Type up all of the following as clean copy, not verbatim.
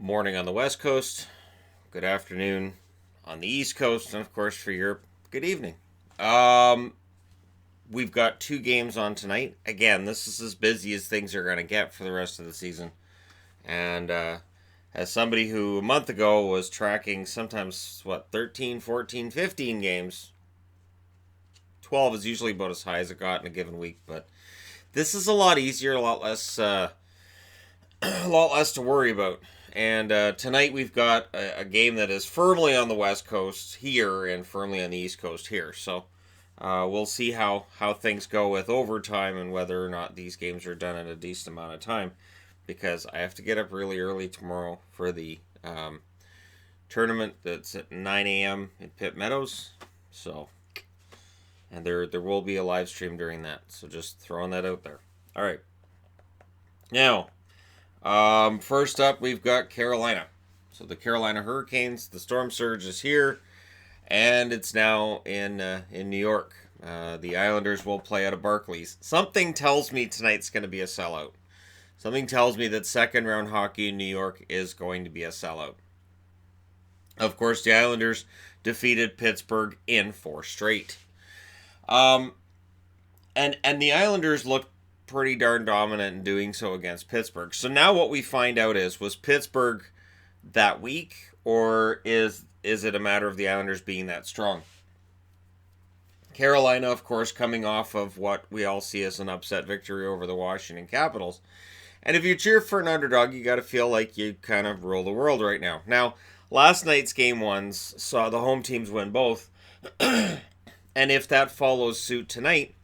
morning on the West Coast, good afternoon on the East Coast, and of course for Europe, good evening. Um, we've got two games on tonight. Again, this is as busy as things are going to get for the rest of the season. And as somebody who a month ago was tracking sometimes, 13, 14, 15 games, 12 is usually about as high as it got in a given week. But this is a lot easier, a lot less, a lot less to worry about. And tonight we've got a game that is firmly on the West Coast here and firmly on the East Coast here. So we'll see how things go with overtime and whether or not these games are done in a decent amount of time. Because I have to get up really early tomorrow for the tournament that's at 9 a.m. in Pitt Meadows. So, and there will be a live stream during that. So just throwing that out there. All right. Now, first up, we've got Carolina. So the Carolina Hurricanes, the storm surge is here, and it's now in New York. The Islanders will play out of Barclays. Something tells me tonight's going to be a sellout. Something tells me that second round hockey in New York is going to be a sellout. Of course, the Islanders defeated Pittsburgh in 4 straight. And the Islanders looked pretty darn dominant in doing so against Pittsburgh. So now what we find out is, was Pittsburgh that weak, or is it a matter of the Islanders being that strong? Carolina, of course, coming off of what we all see as an upset victory over the Washington Capitals. And if you cheer for an underdog, you got to feel like you kind of rule the world right now. Now, last night's game ones saw the home teams win both. And if that follows suit tonight,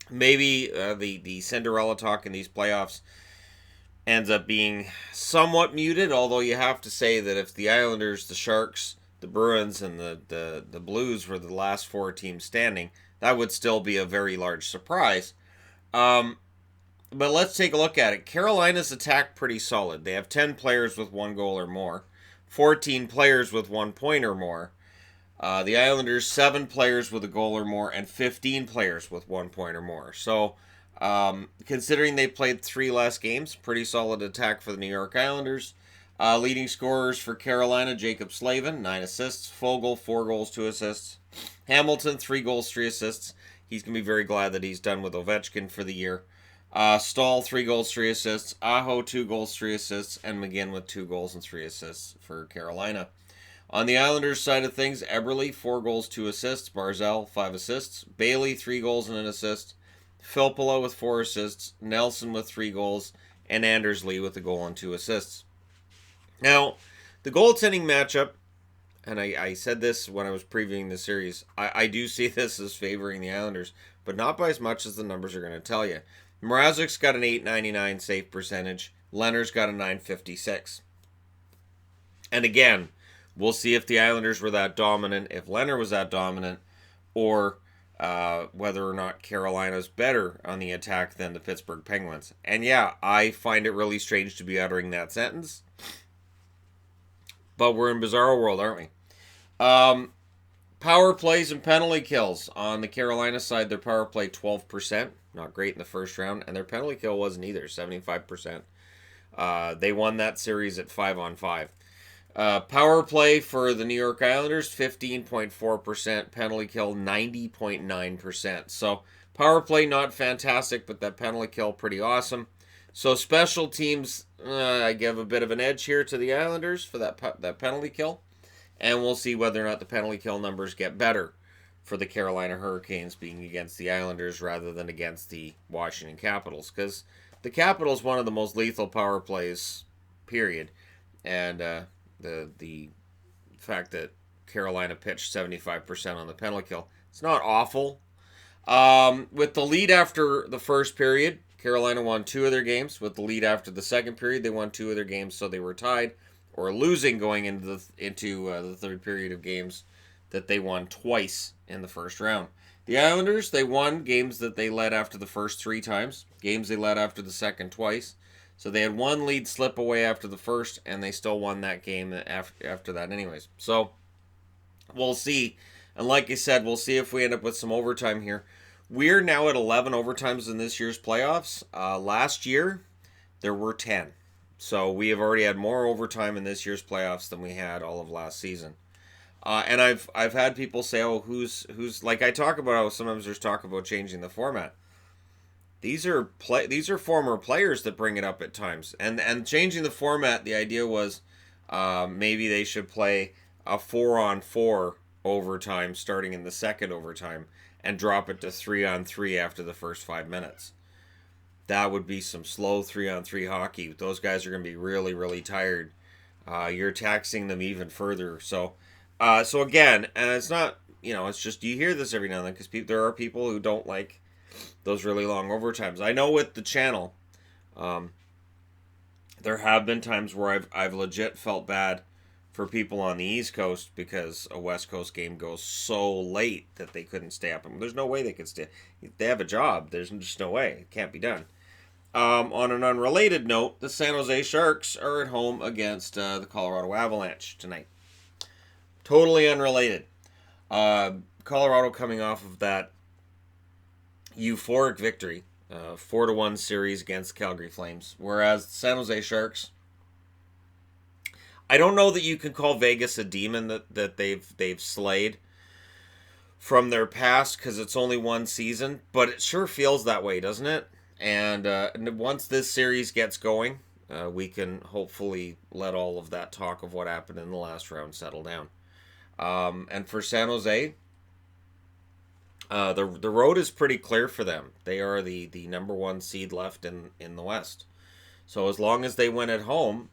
maybe the Cinderella talk in these playoffs ends up being somewhat muted, although you have to say that if the Islanders, the Sharks, the Bruins, and the Blues were the last 4 teams standing, that would still be a very large surprise. But let's take a look at it. Carolina's attack pretty solid. They have 10 players with 1 goal or more, 14 players with 1 point or more. The Islanders, 7 players with a goal or more, and 15 players with 1 point or more. So, considering they played 3 less games, pretty solid attack for the New York Islanders. Leading scorers for Carolina, Jacob Slavin, 9 assists. Foegele, 4 goals, 2 assists. Hamilton, 3 goals, 3 assists. He's going to be very glad that he's done with Ovechkin for the year. Stahl, 3 goals, 3 assists. Aho, 2 goals, 3 assists. And McGinn with 2 goals and 3 assists for Carolina. On the Islanders side of things, Eberle, 4 goals, 2 assists. Barzal, 5 assists. Bailey, 3 goals and an assist. Filppula with 4 assists. Nelson with 3 goals. And Anders Lee with a goal and 2 assists. Now, the goaltending matchup, and I said this when I was previewing the series, I do see this as favoring the Islanders, but not by as much as the numbers are going to tell you. Mrazek's got an .899 save percentage. Leonard's got a .956. And again, we'll see if the Islanders were that dominant, if Leonard was that dominant, or whether or not Carolina's better on the attack than the Pittsburgh Penguins. And yeah, I find it really strange to be uttering that sentence. But we're in bizarro world, aren't we? Power plays and penalty kills. On the Carolina side, their power play 12%. Not great in the first round. And their penalty kill wasn't either, 75%. They won that series at 5-on-5. Power play for the New York Islanders, 15.4%. Penalty kill, 90.9%. So power play not fantastic, but that penalty kill pretty awesome. So special teams, I give a bit of an edge here to the Islanders for that penalty kill. And we'll see whether or not the penalty kill numbers get better for the Carolina Hurricanes being against the Islanders rather than against the Washington Capitals. Because the Capitals, one of the most lethal power plays, period. And the fact that Carolina pitched 75% on the penalty kill, it's not awful. With the lead after the first period, Carolina won 2 of their games. With the lead after the second period, they won 2 of their games, so they were tied or losing going into the third period of games that they won twice in the first round. The Islanders, they won games that they led after the first 3 times, games they led after the second twice. So they had 1 lead slip away after the first, and they still won that game after that anyways. So we'll see. And like I said, we'll see if we end up with some overtime here. We're now at 11 overtimes in this year's playoffs. Last year, there were 10. So we have already had more overtime in this year's playoffs than we had all of last season. And I've had people say, "Oh, who's like I talk about how sometimes there's talk about changing the format." These are former players that bring it up at times, and changing the format. The idea was maybe they should play a 4-on-4 overtime starting in the second overtime and drop it to 3-on-3 after the first 5 minutes. That would be some slow 3-on-3 hockey. Those guys are going to be really, really tired. You're taxing them even further. So again, and it's not, it's just you hear this every now and then because there are people who don't like those really long overtimes. I know with the channel, there have been times where I've legit felt bad for people on the East Coast because a West Coast game goes so late that they couldn't stay up. There's no way they could stay. They have a job. There's just no way. It can't be done. On an unrelated note, the San Jose Sharks are at home against the Colorado Avalanche tonight. Totally unrelated. Colorado coming off of that euphoric victory, 4-1 series against Calgary Flames, whereas the San Jose Sharks, I don't know that you can call Vegas a demon that they've slayed from their past because it's only one season, but it sure feels that way, doesn't it? And once this series gets going, we can hopefully let all of that talk of what happened in the last round settle down. And for San Jose, the road is pretty clear for them. They are the number one seed left in the West. So as long as they win at home,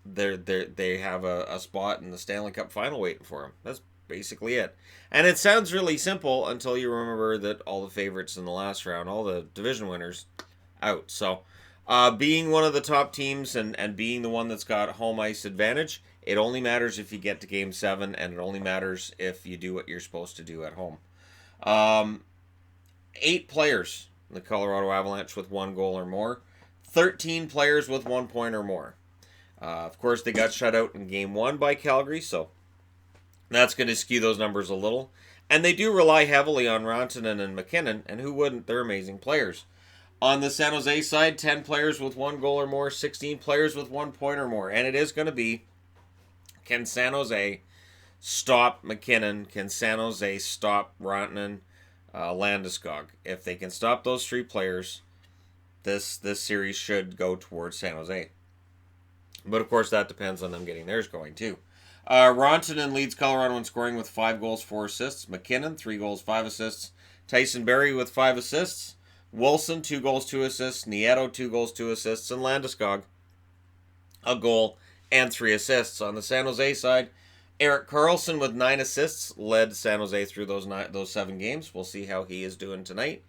they have a spot in the Stanley Cup final waiting for them. That's basically it. And it sounds really simple until you remember that all the favorites in the last round, all the division winners, out. So being one of the top teams and being the one that's got home ice advantage, it only matters if you get to Game 7, and it only matters if you do what you're supposed to do at home. 8 players in the Colorado Avalanche with 1 goal or more. 13 players with 1 point or more. Of course, they got shut out in Game 1 by Calgary, so that's going to skew those numbers a little. And they do rely heavily on Rantanen and McKinnon, and who wouldn't? They're amazing players. On the San Jose side, 10 players with 1 goal or more, 16 players with 1 point or more. And it is going to be, can San Jose stop McKinnon? Can San Jose stop Rantanen, Landeskog? If they can stop those 3 players, this series should go towards San Jose. But of course, that depends on them getting theirs going too. Rantanen leads Colorado in scoring with 5 goals, 4 assists. McKinnon, 3 goals, 5 assists. Tyson Barrie with 5 assists. Wilson, 2 goals, 2 assists. Nieto, 2 goals, 2 assists. And Landeskog, a goal and 3 assists. On the San Jose side, Erik Karlsson with 9 assists led San Jose through those 7 games. We'll see how he is doing tonight.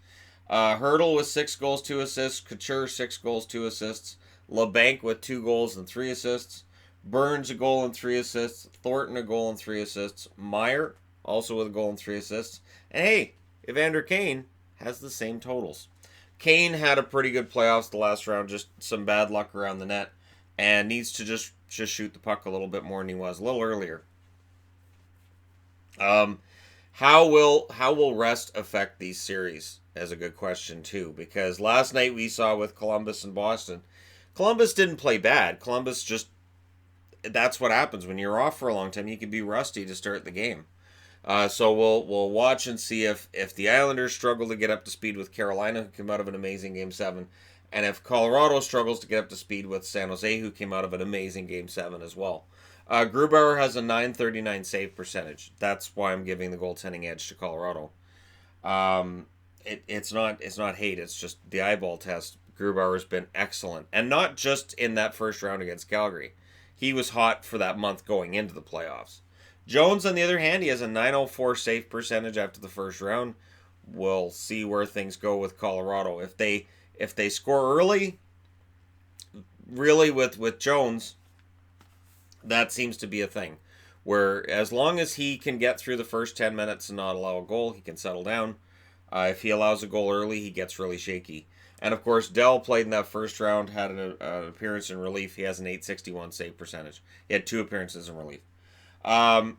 Hurdle with 6 goals, 2 assists. Couture, 6 goals, 2 assists. LeBanc with 2 goals and 3 assists. Burns, a goal and 3 assists. Thornton, a goal and 3 assists. Meyer, also with a goal and 3 assists. And hey, Evander Kane has the same totals. Kane had a pretty good playoffs the last round, just some bad luck around the net, and needs to just shoot the puck a little bit more than he was a little earlier. How will rest affect these series? Is a good question too, because last night we saw with Columbus and Boston, Columbus didn't play bad. Columbus just, that's what happens when you're off for a long time. You can be rusty to start the game. So we'll watch and see if the Islanders struggle to get up to speed with Carolina, who came out of an amazing Game 7, and if Colorado struggles to get up to speed with San Jose, who came out of an amazing Game 7 as well. Grubauer has a .939 save percentage. That's why I'm giving the goaltending edge to Colorado. It's not hate. It's just the eyeball test. Grubauer's been excellent, and not just in that first round against Calgary. He was hot for that month going into the playoffs. Jones, on the other hand, he has a .904 save percentage after the first round. We'll see where things go with Colorado. If they score early, really with Jones, that seems to be a thing. Where as long as he can get through the first 10 minutes and not allow a goal, he can settle down. If he allows a goal early, he gets really shaky. And of course, Dell played in that first round, had an appearance in relief. He has an .861 save percentage. He had 2 appearances in relief. And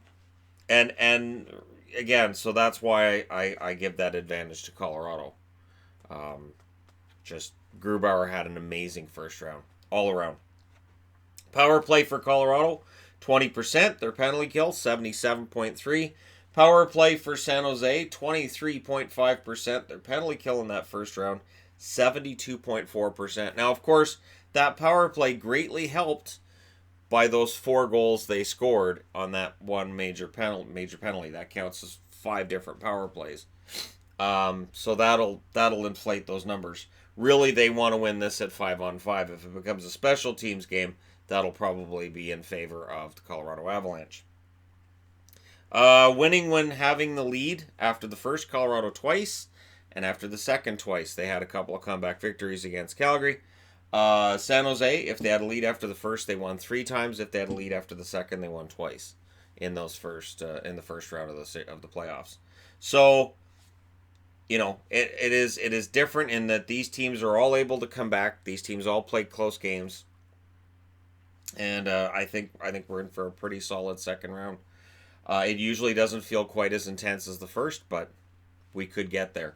again, so that's why I give that advantage to Colorado. Just Grubauer had an amazing first round. all around. Power play for Colorado, 20%. Their penalty kill, 77.3%. Power play for San Jose, 23.5%. Their penalty kill in that first round, 72.4%. Now, of course, that power play greatly helped by those 4 goals they scored on that one major penalty. That counts as 5 different power plays. So that'll inflate those numbers. Really, they want to win this at 5-on-5. If it becomes a special teams game, that'll probably be in favor of the Colorado Avalanche. Winning when having the lead after the first, Colorado twice, and after the second twice. They had a couple of comeback victories against Calgary. San Jose, if they had a lead after the first, they won 3 times. If they had a lead after the second, they won twice in the first round of the playoffs. So, you know, it is different in that these teams are all able to come back. These teams all played close games, and I think we're in for a pretty solid second round. It usually doesn't feel quite as intense as the first, but we could get there.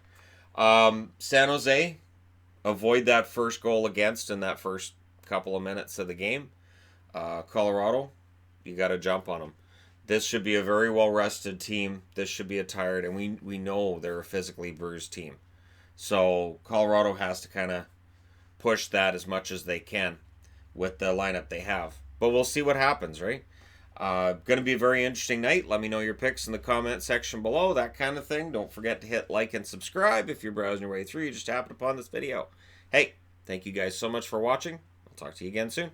San Jose, avoid that first goal against in that first couple of minutes of the game. Colorado, you got to jump on them. This should be a very well-rested team. This should be a tired, and we know they're a physically bruised team. So Colorado has to kind of push that as much as they can with the lineup they have. But we'll see what happens, right? Going to be a very interesting night. Let me know your picks in the comment section below, that kind of thing. Don't forget to hit like and subscribe if you're browsing your way through. You just happened upon this video. Hey, thank you guys so much for watching. I'll talk to you again soon.